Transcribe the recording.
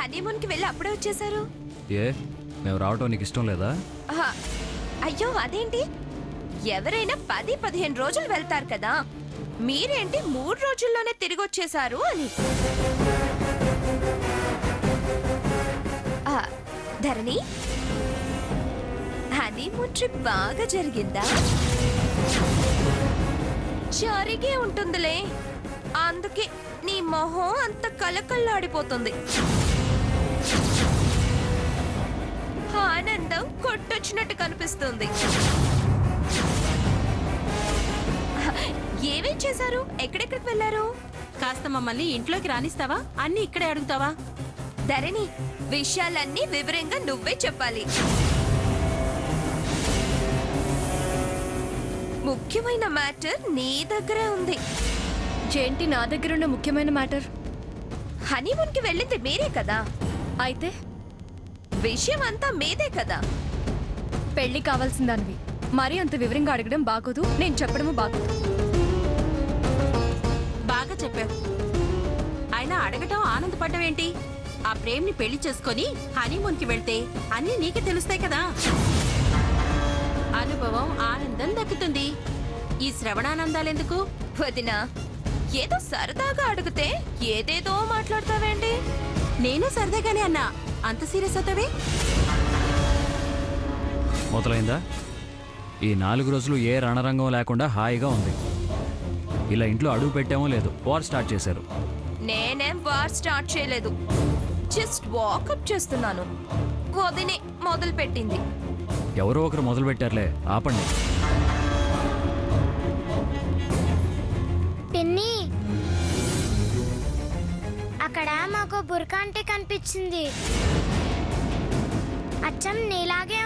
Honeymoon కి వెళ్ళి అప్పుడే వచ్చేసారు? ఏ మేము రావటం నీకు ఇష్టం లేదా? ఆహా, అయ్యో అదేంటి, ఎవరైనా 10-15 రోజులు వెళ్తారు కదా, మీరేంటి 3 రోజుల్లోనే తిరిగి వచ్చేసారు అని. ధరణి, హనీమూన్ ట్రిప్ బాగా జరిగిందా? జరిగే ఉంటుందిలే, అందుకే నీ మొహం అంత కలకల్లాడిపోతుంది. ఆనందం కొట్టొచ్చినట్టు కనిపిస్తుంది. ఏమేం చేశారు? ఎక్కడెక్కడికి వెళ్ళారు? కాస్త మమ్మల్ని ఇంట్లోకి రానిస్తావా? అన్ని ఇక్కడే అడుగుతావా? ధరణి, విషయాలన్నీ వివరంగా నువ్వే చెప్పాలి. ముఖ్యమైన మ్యాటర్ నీ దగ్గరే ఉంది. ఏంటి నా దగ్గర ఉన్న ముఖ్యమైన మ్యాటర్? హనీమూన్ కి వెళ్ళింది మీరే కదా, అయితే విషయం అంతా మీదే కదా. పెళ్లి కావాల్సిందానివి, మరీ అంత వివరంగా అడగడం బాగోదు, నేను చెప్పడము బాగోదు. బాగా చెప్పావు. అయినా అడగటం ఆనందపడ్డవేంటి? ఆ ప్రేమ్ని పెళ్లి చేసుకొని హనీమూన్ కి వెళ్తే అన్నీ నీకే తెలుస్తాయి కదా. అనుభవం, ఆనందం దక్కుతుంది. ఈ శ్రవణానందాలెందుకు? వదినా, ఏదో సరదాగా అడిగితే ఏదేదో మాట్లాడతావేంటి? నేను సరదాగానే అన్నా, అంత సీరియస్ అవుతావే? మొదలైందా? ఈ 4 రోజులు ఏ రణరంగం లేకుండా హాయిగా ఉంది. ఇలా ఇంట్లో అడుగు పెట్టామో లేదు, వార్ స్టార్ట్ చేశారు. నేనేం వార్ స్టార్ట్ చేయలేదు, జస్ట్ వాకప్ చేస్తున్నాను. వదినే మొదలు పెట్టింది. ఎవరో ఒకరు మొదలు పెట్టారులే, ఆపండి. పిన్ని, అక్కడ మాకు బుర్కా అంటే కనిపించింది. అచ్చం నీలాగే